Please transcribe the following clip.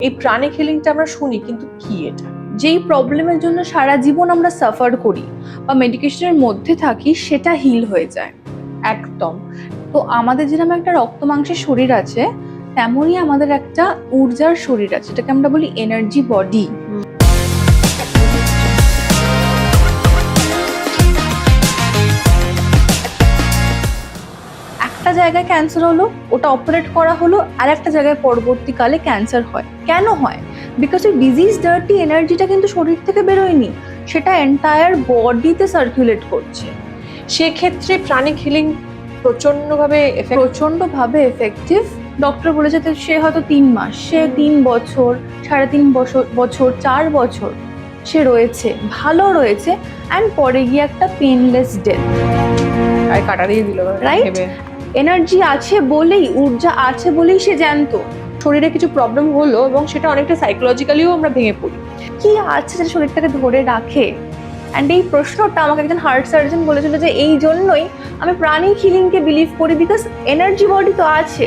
এই প্রাণিক হিলিংটা আমরা শুনি, কিন্তু কি এটা? যেই প্রবলেমের জন্য সারা জীবন আমরা সাফার করি বা মেডিকেশনের মধ্যে থাকি, সেটা হিল হয়ে যায়। একদম। তো আমাদের যেরকম একটা রক্ত মাংসের শরীর আছে, তেমনই আমাদের একটা ঊর্জার শরীর আছে, যেটাকে আমরা বলি এনার্জি বডি। একটা জায়গায় ক্যান্সার হলো, ওটা অপারেট করা হলো, আর একটা জায়গায় পরবর্তীকালে ক্যান্সার হয়। কেন হয়? বিকজ ওই ডিজিজ ডার্টি এনার্জিটা কিন্তু শরীর থেকে বেরোয়নি, সেটা এন্টায়ার বডিতে সার্কুলেট করছে। সেক্ষেত্রে প্রাণিক হিলিং প্রচন্ডভাবে এফেক্টিভ। ডক্টর বলেছে যে সে হয়তো 3 মাস, সে 3 বছর, 3.5 বছর, 4 বছর সে রয়েছে, ভালো রয়েছে, অ্যান্ড পরে গিয়ে একটা পেনলেস ডেথ। আর কাটা দিয়ে দিল, রাইট? এনার্জি আছে বলেই, ঊর্জা আছে বলেই সে জ্যান্ত। শরীরে কিছু প্রবলেম হলো এবং সেটা অনেকটা সাইকোলজিক্যালিও আমরা ভেঙে পড়ি। কি আছে যে শরীরটাকে ধরে রাখে? অ্যান্ড এই প্রশ্নটা আমাকে একজন হার্ট সার্জন বলেছিল যে এই জন্যই আমি প্রাণিক হিলিংকে বিলিভ করি, বিকজ এনার্জি বডি তো আছে।